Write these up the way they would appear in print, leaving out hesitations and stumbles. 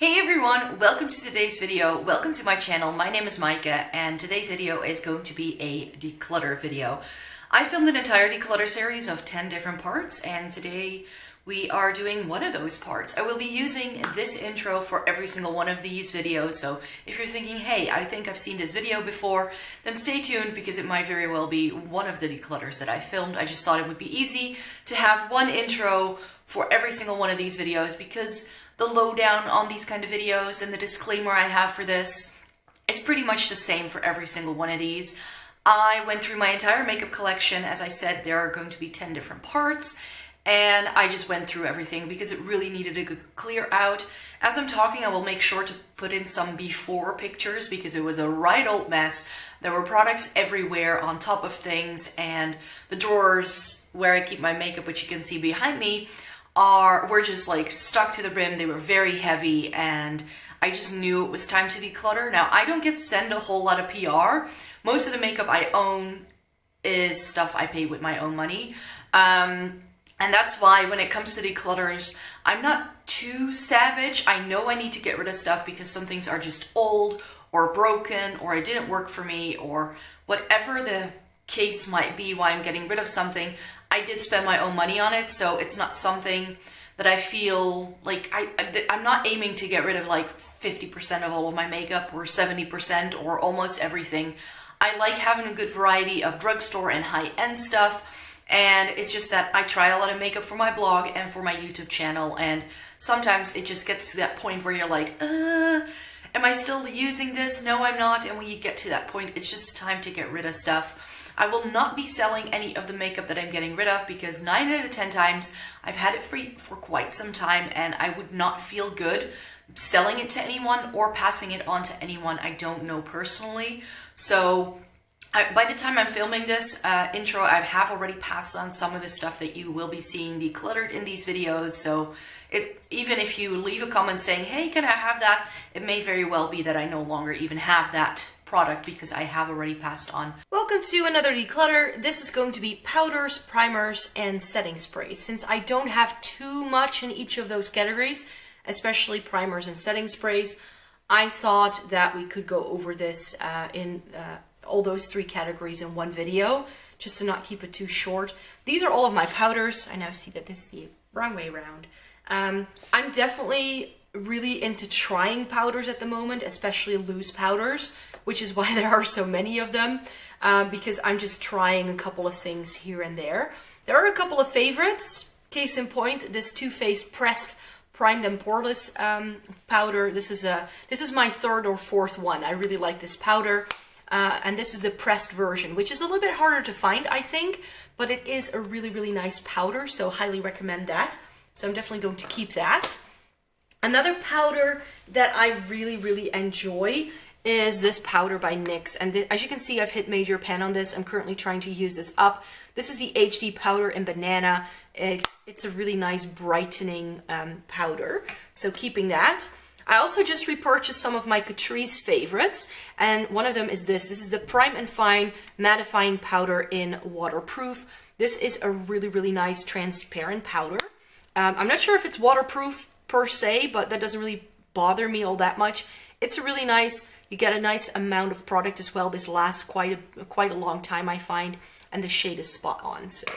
Hey everyone, welcome to today's video. Welcome to my channel. My name is Micah and today's video is going to be a declutter video. I filmed an entire declutter series of 10 different parts and today we are doing one of those parts. I will be using this intro for every single one of these videos, so if you're thinking, hey, I think I've seen this video before, then stay tuned because it might very well be one of the declutters that I filmed. I just thought it would be easy to have one intro for every single one of these videos because the lowdown on these kind of videos and the disclaimer I have for this is pretty much the same for every single one of these. I went through my entire makeup collection. As I said, there are going to be 10 different parts and I just went through everything because it really needed to clear out. As I'm talking, I will make sure to put in some before pictures because it was a right old mess. There were products everywhere on top of things, and the drawers where I keep my makeup, which you can see behind me, were just like stuck to the brim. They were very heavy and I just knew it was time to declutter. Now, I don't get sent a whole lot of PR. Most of the makeup I own is stuff I pay with my own money. And that's why when it comes to declutters, I'm not too savage. I know I need to get rid of stuff because some things are just old or broken or it didn't work for me or whatever the case might be why I'm getting rid of something. I did spend my own money on it, so it's not something that I feel like I'm not aiming to get rid of like 50% of all of my makeup or 70% or almost everything. I like having a good variety of drugstore and high-end stuff, and it's just that I try a lot of makeup for my blog and for my YouTube channel, and sometimes it just gets to that point where you're like, am I still using this? No, I'm not. And when you get to that point, it's just time to get rid of stuff. I will not be selling any of the makeup that I'm getting rid of because 9 out of 10 times I've had it free for quite some time and I would not feel good selling it to anyone or passing it on to anyone I don't know personally. So by the time I'm filming this intro, I have already passed on some of the stuff that you will be seeing decluttered in these videos. So even if you leave a comment saying, hey, can I have that? It may very well be that I no longer even have that product because I have already passed on. Welcome to another declutter. This is going to be powders, primers, and setting sprays. Since I don't have too much in each of those categories, especially primers and setting sprays, I thought that we could go over this in all those 3 categories in one video, just to not keep it too short. These are all of my powders. I now see that this is the wrong way around. I'm definitely really into trying powders at the moment, especially loose powders, which is why there are so many of them, because I'm just trying a couple of things here and there. There are a couple of favorites. Case in point, this Too Faced Pressed Primed and Poreless powder. This is my 3rd or 4th one. I really like this powder. And this is the pressed version, which is a little bit harder to find, I think, but it is a really, really nice powder, so highly recommend that. So I'm definitely going to keep that. Another powder that I really, really enjoy is this powder by NYX. And as you can see, I've hit major pen on this. I'm currently trying to use this up. This is the HD powder in Banana. It's a really nice brightening powder, so keeping that. I also just repurchased some of my Catrice favorites, and one of them is this. This is the Prime and Fine Mattifying Powder in Waterproof. This is a really, really nice transparent powder. I'm not sure if it's waterproof per se, but that doesn't really bother me all that much. It's a really nice, you get a nice amount of product as well. This lasts quite a long time, I find, and the shade is spot on, so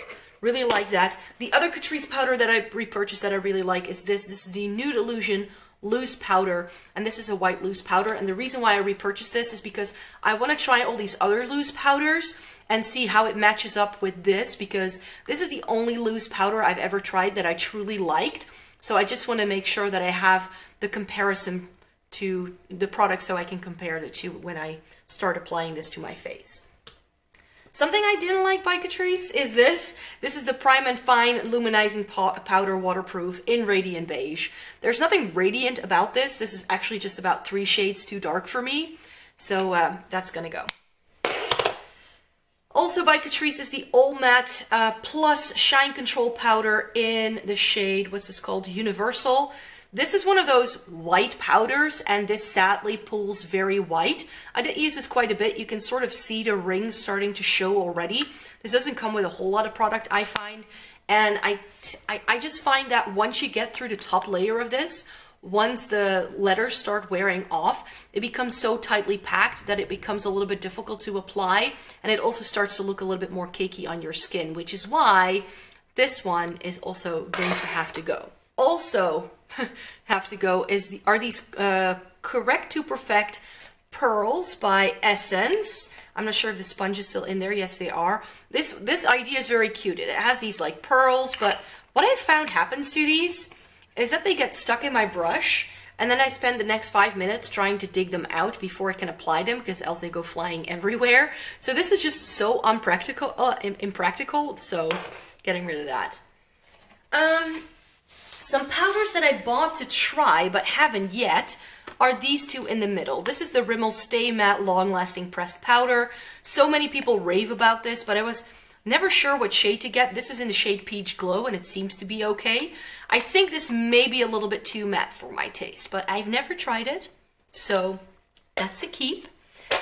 really like that. The other Catrice powder that I repurchased that I really like is this. This is the Nude Illusion loose powder, and this is a white loose powder, and the reason why I repurchased this is because I want to try all these other loose powders and see how it matches up with this, because this is the only loose powder I've ever tried that I truly liked. So I just want to make sure that I have the comparison to the product so I can compare the two when I start applying this to my face. Something I didn't like by Catrice is this. This is the Prime and Fine Luminizing Powder Waterproof in Radiant Beige. There's nothing radiant about this. This is actually just about 3 shades too dark for me. So that's gonna go. Also by Catrice is the All Matte Plus Shine Control Powder in the shade, what's this called? Universal. This is one of those white powders, and this sadly pulls very white. I did use this quite a bit. You can sort of see the rings starting to show already. This doesn't come with a whole lot of product, I find. And I just find that once you get through the top layer of this, once the letters start wearing off, it becomes so tightly packed that it becomes a little bit difficult to apply, and it also starts to look a little bit more cakey on your skin, which is why this one is also going to have to go. Also have to go are these Correct to Perfect pearls by Essence. I'm not sure if the sponge is still in there. Yes, they are. This idea is very cute. It has these like pearls, but what I've found happens to these is that they get stuck in my brush, and then I spend the next 5 minutes trying to dig them out before I can apply them, because else they go flying everywhere. So this is just so impractical, so getting rid of that. Some powders that I bought to try but haven't yet are these two in the middle. This is the Rimmel Stay Matte Long Lasting Pressed Powder. So many people rave about this, but I was never sure what shade to get. This is in the shade Peach Glow, and it seems to be okay. I think this may be a little bit too matte for my taste, but I've never tried it, so that's a keep.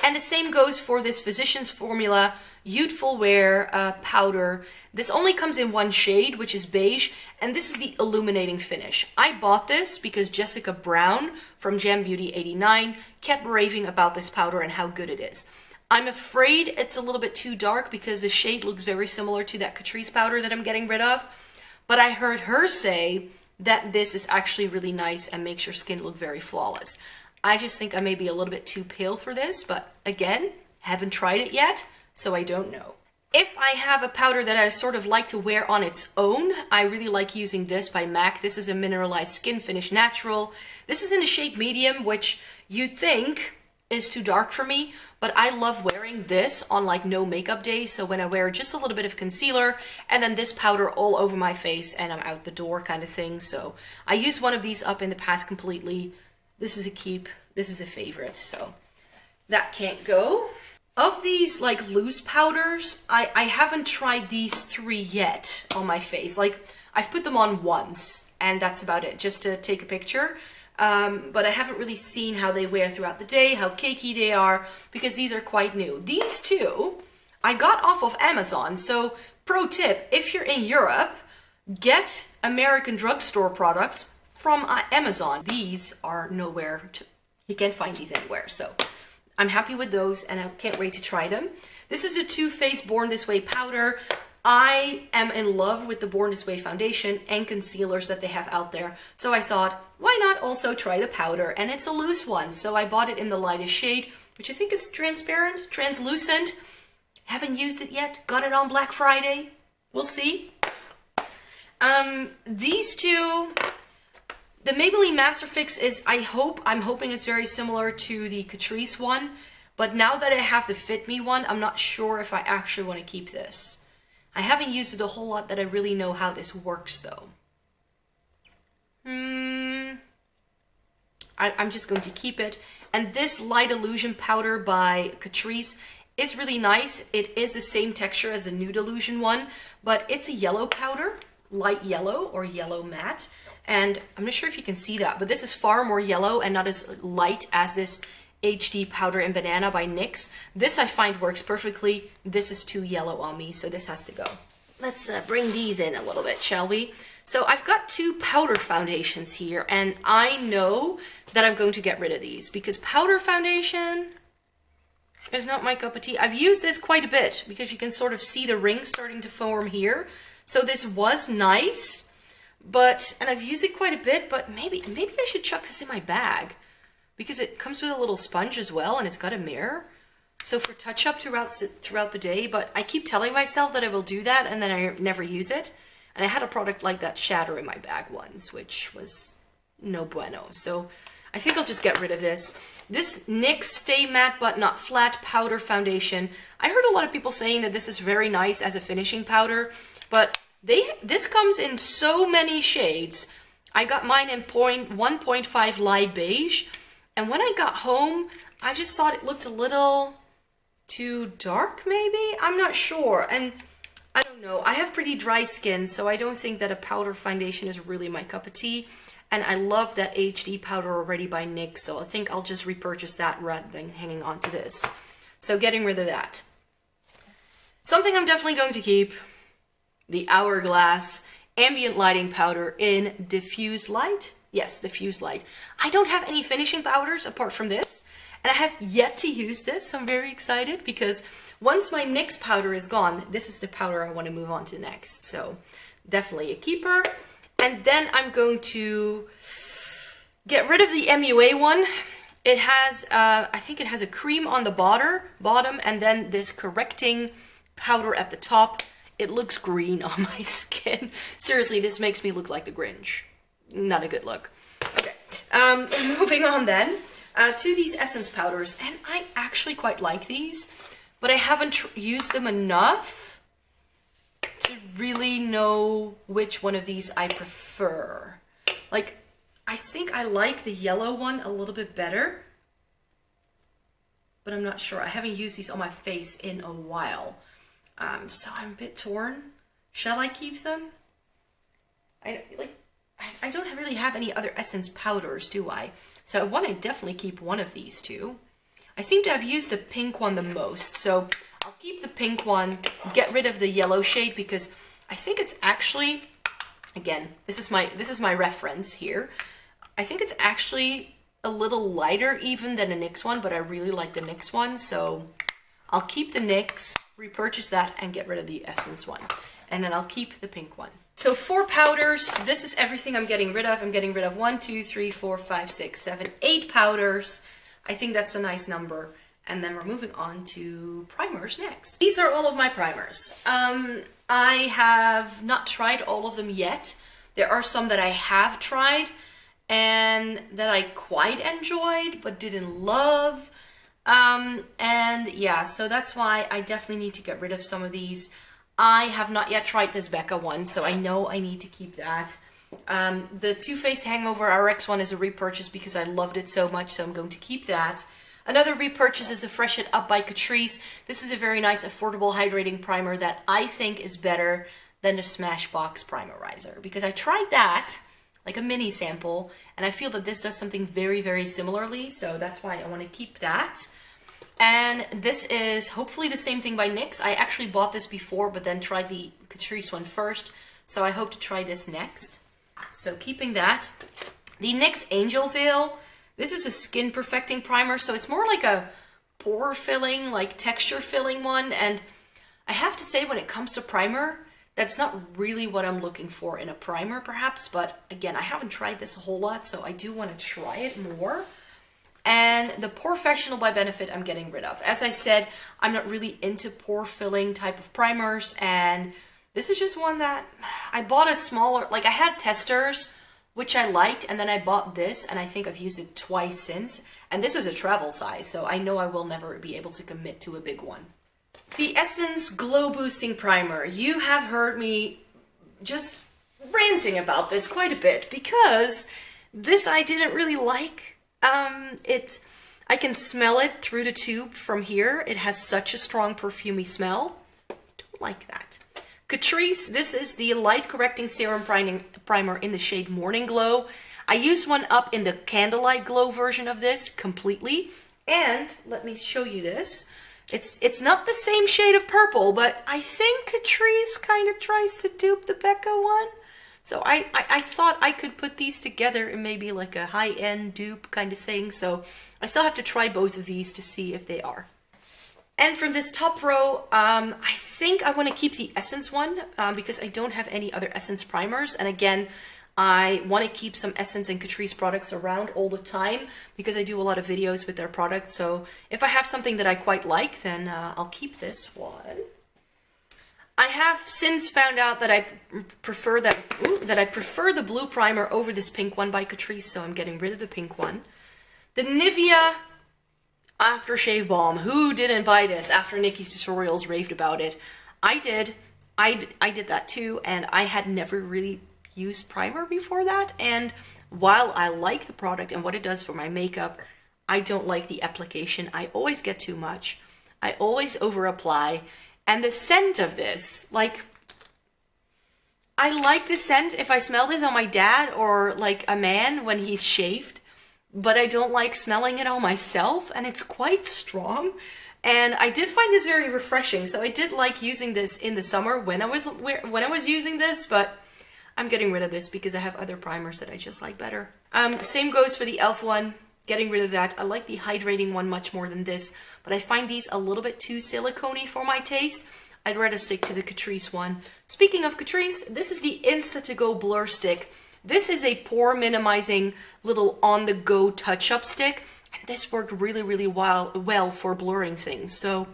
And the same goes for this Physicians Formula Youthful Wear powder. This only comes in one shade, which is beige, and this is the illuminating finish. I bought this because Jessica Brown from Jam Beauty 89 kept raving about this powder and how good it is. I'm afraid it's a little bit too dark because the shade looks very similar to that Catrice powder that I'm getting rid of, but I heard her say that this is actually really nice and makes your skin look very flawless. I just think I may be a little bit too pale for this, but again, haven't tried it yet, so I don't know. If I have a powder that I sort of like to wear on its own, I really like using this by MAC. This is a Mineralized Skin Finish Natural. This is in the shade Medium, which you'd think is too dark for me, but I love wearing this on like no makeup days. So when I wear just a little bit of concealer and then this powder all over my face and I'm out the door kind of thing. So I used one of these up in the past completely. This is a keep. This is a favorite, so that can't go. Of these like loose powders, I haven't tried these three yet on my face. Like I've put them on once and that's about it, just to take a picture. But I haven't really seen how they wear throughout the day, how cakey they are, because these are quite new. These two I got off of Amazon, so pro tip, if you're in Europe, get American drugstore products from Amazon. These are nowhere to, you can't find these anywhere, so I'm happy with those and I can't wait to try them. This is the Too Faced Born This Way powder. I am in love with the Born This Way foundation and concealers that they have out there. So I thought, why not also try the powder? And it's a loose one. So I bought it in the lightest shade, which I think is transparent, translucent. Haven't used it yet. Got it on Black Friday. We'll see. These two, the Maybelline Master Fix is, I'm hoping it's very similar to the Catrice one. But now that I have the Fit Me one, I'm not sure if I actually want to keep this. I haven't used it a whole lot that I really know how this works though. I'm just going to keep it. And this Light Illusion powder by Catrice is really nice. It is the same texture as the Nude Illusion one, but it's a yellow powder, light yellow or yellow matte. And I'm not sure if you can see that, but this is far more yellow and not as light as this HD Powder in Banana by NYX. This I find works perfectly. This is too yellow on me, so this has to go. Let's bring these in a little bit, shall we? So I've got two powder foundations here, and I know that I'm going to get rid of these because powder foundation is not my cup of tea. I've used this quite a bit because you can sort of see the rings starting to form here. So this was nice, and I've used it quite a bit, but maybe I should chuck this in my bag, because it comes with a little sponge as well, and it's got a mirror. So for touch-up throughout the day, but I keep telling myself that I will do that, and then I never use it. And I had a product like that shatter in my bag once, which was no bueno. So I think I'll just get rid of this. This NYX Stay Matte But Not Flat Powder Foundation. I heard a lot of people saying that this is very nice as a finishing powder, but this comes in so many shades. I got mine in 1.5 light beige. And when I got home, I just thought it looked a little too dark, maybe? I'm not sure. And I don't know. I have pretty dry skin, so I don't think that a powder foundation is really my cup of tea. And I love that HD powder already by NYX, so I think I'll just repurchase that rather than hanging on to this. So getting rid of that. Something I'm definitely going to keep, the Hourglass Ambient Lighting Powder in Diffuse Light. Yes, the Fuse Light. I don't have any finishing powders apart from this, and I have yet to use this. I'm very excited because once my NYX powder is gone, this is the powder I want to move on to next. So definitely a keeper. And then I'm going to get rid of the MUA one. It has, I think it has a cream on the bottom, and then this correcting powder at the top. It looks green on my skin. Seriously, this makes me look like the Grinch. Not a good look. Okay, moving on then to these essence powders. And I actually quite like these, but I haven't used them enough to really know which one of these I prefer. Like, I think I like the yellow one a little bit better, but I'm not sure. I haven't used these on my face in a while, so I'm a bit torn. Shall I keep them? I don't really have any other essence powders, do I? So I want to definitely keep one of these two. I seem to have used the pink one the most, so I'll keep the pink one, get rid of the yellow shade, because I think it's actually, again, this is my reference here. I think it's actually a little lighter even than the NYX one, but I really like the NYX one, so I'll keep the NYX, repurchase that, and get rid of the Essence one. And then I'll keep the pink one. So 4 powders, this is everything I'm getting rid of. I'm getting rid of 1, 2, 3, 4, 5, 6, 7, 8 powders. I think that's a nice number. And then we're moving on to primers next. These are all of my primers. I have not tried all of them yet. There are some that I have tried and that I quite enjoyed but didn't love. And yeah, so that's why I definitely need to get rid of some of these. I have not yet tried this Becca one, so I know I need to keep that. The Too Faced Hangover RX one is a repurchase because I loved it so much, so I'm going to keep that. Another repurchase is the Fresh It Up by Catrice. This is a very nice, affordable hydrating primer that I think is better than the Smashbox Primerizer, because I tried that, like a mini sample, and I feel that this does something very, very similarly, so that's why I want to keep that. And this is hopefully the same thing by NYX. I actually bought this before, but then tried the Catrice one first, so I hope to try this next. So keeping that. The NYX Angel Veil. This is a skin perfecting primer, so it's more like a pore filling, like texture filling one. And I have to say, when it comes to primer, that's not really what I'm looking for in a primer, perhaps. But again, I haven't tried this a whole lot, so I do want to try it more. And the Porefessional by Benefit I'm getting rid of. As I said, I'm not really into pore filling type of primers, and this is just one that I bought a smaller, like I had testers, which I liked, and then I bought this, and I think I've used it twice since. And this is a travel size, so I know I will never be able to commit to a big one. The Essence Glow Boosting Primer. You have heard me just ranting about this quite a bit, because this I didn't really like. I can smell it through the tube from here. It has such a strong perfumey smell. Don't like that. Catrice, this is the Light Correcting Serum Primer in the shade Morning Glow. I used one up in the Candlelight Glow version of this completely. And let me show you this. It's not the same shade of purple, but I think Catrice kind of tries to dupe the Becca one. So I thought I could put these together in maybe like a high-end dupe kind of thing. So I still have to try both of these to see if they are. And from this top row, I think I want to keep the Essence one because I don't have any other Essence primers. And again, I want to keep some Essence and Catrice products around all the time because I do a lot of videos with their products. So if I have something that I quite like, then I'll keep this one. I have since found out that I prefer the blue primer over this pink one by Catrice, so I'm getting rid of the pink one. The Nivea Aftershave Balm. Who didn't buy this after Nikki's tutorials raved about it? I did. I did that too, and I had never really used primer before that. And while I like the product and what it does for my makeup, I don't like the application. I always get too much. I always over apply. And the scent of this, like, I like the scent if I smell this on my dad or like a man when he's shaved, but I don't like smelling it on myself, and it's quite strong. And I did find this very refreshing, so I did like using this in the summer when I was using this, but I'm getting rid of this because I have other primers that I just like better. Same goes for the e.l.f. one. Getting rid of that. I like the hydrating one much more than this, but I find these a little bit too silicone-y for my taste. I'd rather stick to the Catrice one. Speaking of Catrice, this is the Insta2Go Blur Stick. This is a pore minimizing little on-the-go touch-up stick, and this worked really well for blurring things. So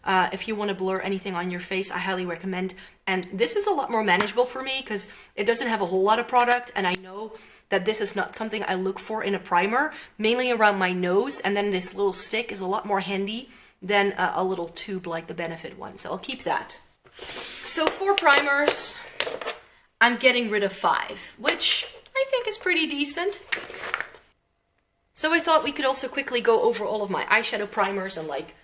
if you want to blur anything on your face, I highly recommend. And this is a lot more manageable for me because it doesn't have a whole lot of product, and I know that this is not something I look for in a primer, mainly around my nose, and then this little stick is a lot more handy than a little tube like the Benefit one, so I'll keep that. So for primers, I'm getting rid of 5, which I think is pretty decent. So I thought we could also quickly go over all of my eyeshadow primers and like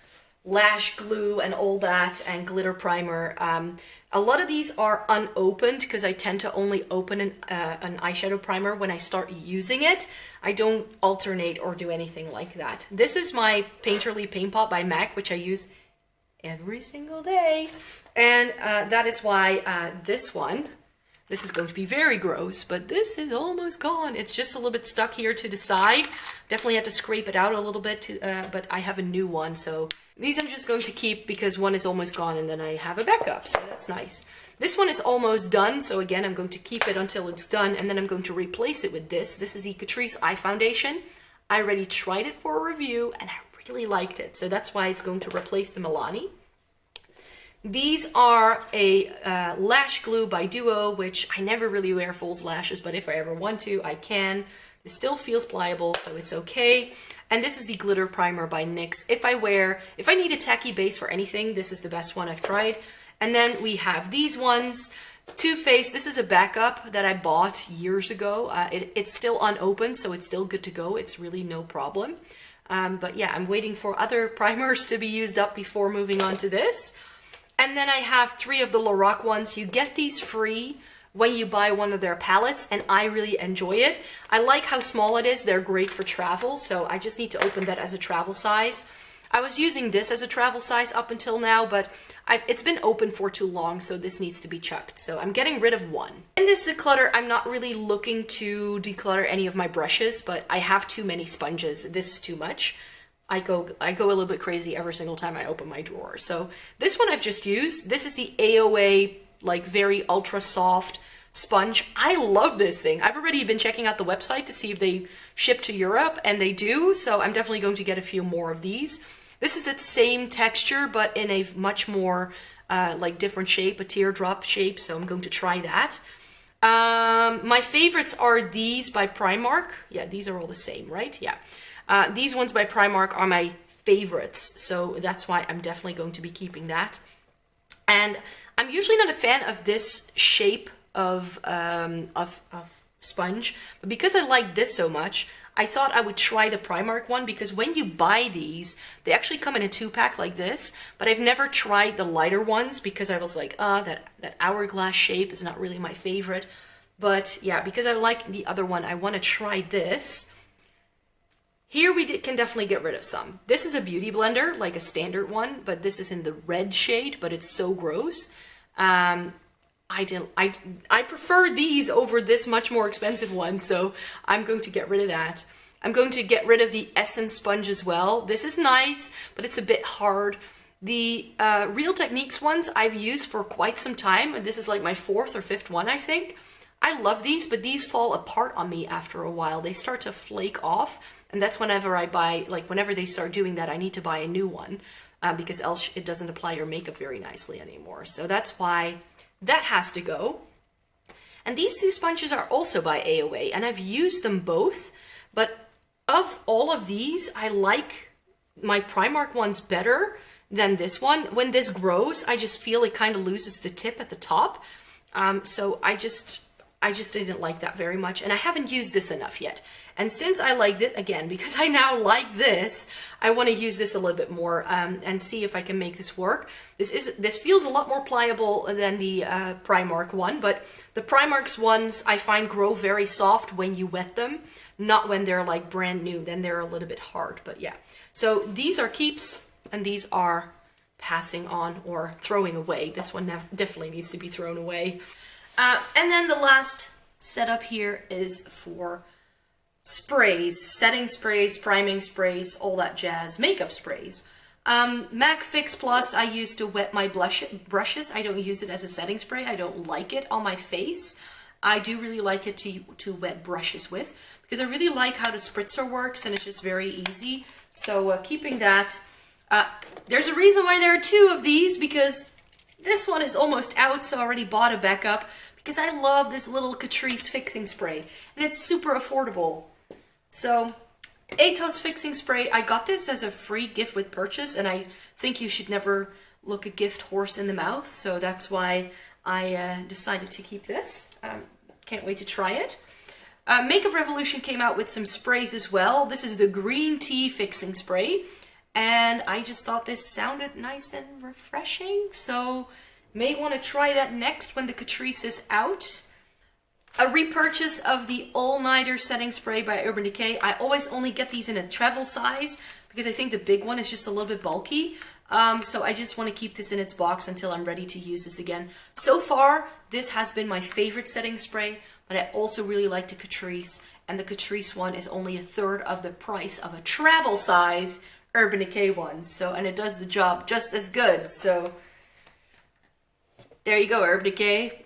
lash glue and all that, and glitter primer. A lot of these are unopened because I tend to only open an eyeshadow primer when I start using it. I don't alternate or do anything like that. This is my Painterly Paint Pot by MAC, which I use every single day. And that is why this is going to be very gross, but this is almost gone. It's just a little bit stuck here to the side. Definitely had to scrape it out a little bit, but I have a new one, so these I'm just going to keep because one is almost gone and then I have a backup, so that's nice. This one is almost done, so again, I'm going to keep it until it's done, and then I'm going to replace it with this. This is the Catrice Eye Foundation. I already tried it for a review, and I really liked it, so that's why it's going to replace the Milani. These are a lash glue by Duo, which I never really wear false lashes, but if I ever want to, I can. It still feels pliable, so it's okay. And this is the glitter primer by NYX. If I need a tacky base for anything, this is the best one I've tried. And then we have these ones. Too Faced, this is a backup that I bought years ago. It's still unopened, so it's still good to go. It's really no problem. But yeah, I'm waiting for other primers to be used up before moving on to this. And then I have 3 of the Lorac ones. You get these free when you buy one of their palettes, and I really enjoy it. I like how small it is. They're great for travel, so I just need to open that as a travel size. I was using this as a travel size up until now, but it's been open for too long, so this needs to be chucked. So I'm getting rid of 1. In this declutter, I'm not really looking to declutter any of my brushes, but I have too many sponges. This is too much. I go a little bit crazy every single time I open my drawer. So this one I've just used. This is the AOA, like very ultra soft sponge. I love this thing. I've already been checking out the website to see if they ship to Europe, and they do. So I'm definitely going to get a few more of these. This is the same texture, but in a much more like different shape, a teardrop shape. So I'm going to try that. My favorites are these by Primark. Yeah, these are all the same, right? Yeah. These ones by Primark are my favorites, so that's why I'm definitely going to be keeping that. And I'm usually not a fan of this shape of sponge, but because I like this so much, I thought I would try the Primark one, because when you buy these, they actually come in a 2-pack like this, but I've never tried the lighter ones because I was like, that hourglass shape is not really my favorite. But yeah, because I like the other one, I want to try this. Here we can definitely get rid of some. This is a beauty blender, like a standard one, but this is in the red shade, but it's so gross. I prefer these over this much more expensive one, so I'm going to get rid of that. I'm going to get rid of the Essence sponge as well. This is nice, but it's a bit hard. The Real Techniques ones I've used for quite some time. This is like my 4th or 5th one, I think. I love these, but these fall apart on me after a while. They start to flake off. And that's whenever I buy, like whenever they start doing that, I need to buy a new one because else it doesn't apply your makeup very nicely anymore. So that's why that has to go. And these 2 sponges are also by AOA, and I've used them both. But of all of these, I like my Primark ones better than this one. When this grows, I just feel it kind of loses the tip at the top. So I just didn't like that very much, and I haven't used this enough yet. And since I like this, again, because I now like this, I want to use this a little bit more and see if I can make this work. This feels a lot more pliable than the Primark one, but the Primark's ones I find grow very soft when you wet them, not when they're like brand new. Then they're a little bit hard, but yeah. So these are keeps, and these are passing on or throwing away. This one definitely needs to be thrown away. And then the last setup here is for sprays, setting sprays, priming sprays, all that jazz, makeup sprays. MAC Fix Plus I use to wet my brushes. I don't use it as a setting spray. I don't like it on my face. I do really like it to wet brushes with, because I really like how the spritzer works and it's just very easy. So keeping that. There's a reason why there are two of these, because this one is almost out, so I already bought a backup, because I love this little Catrice fixing spray and it's super affordable. So Atos fixing spray, I got this as a free gift with purchase, and I think you should never look a gift horse in the mouth, so that's why I decided to keep this. Can't wait to try it. Makeup Revolution came out with some sprays as well. This is the green tea fixing spray, and I just thought this sounded nice and refreshing, so may want to try that next when the Catrice is out. A repurchase of the All-Nighter setting spray by Urban Decay. I always only get these in a travel size because I think the big one is just a little bit bulky. So I just want to keep this in its box until I'm ready to use this again. So far, this has been my favorite setting spray, but I also really like the Catrice, and the Catrice one is only a third of the price of a travel size Urban Decay one. So, and it does the job just as good. So there you go, Urban Decay.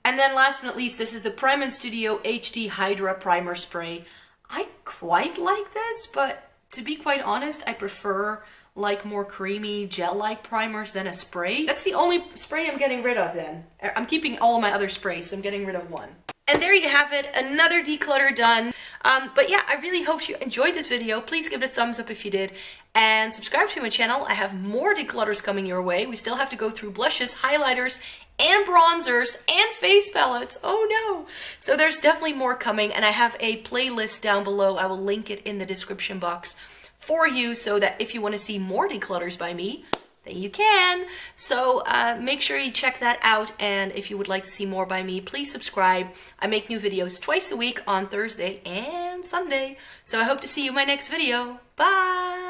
And then last but not least, this is the Prime & Studio HD Hydra Primer Spray. I quite like this, but to be quite honest, I prefer like more creamy gel-like primers than a spray. That's the only spray I'm getting rid of then. I'm keeping all of my other sprays, so I'm getting rid of one. And there you have it, another declutter done. But yeah, I really hope you enjoyed this video. Please give it a thumbs up if you did. And subscribe to my channel. I have more declutters coming your way. We still have to go through blushes, highlighters, and bronzers, and face palettes. Oh no! So there's definitely more coming, and I have a playlist down below. I will link it in the description box for you, so that if you want to see more declutters by me, then you can. So make sure you check that out, and if you would like to see more by me, please subscribe. I make new videos twice a week on Thursday and Sunday. So I hope to see you in my next video. Bye!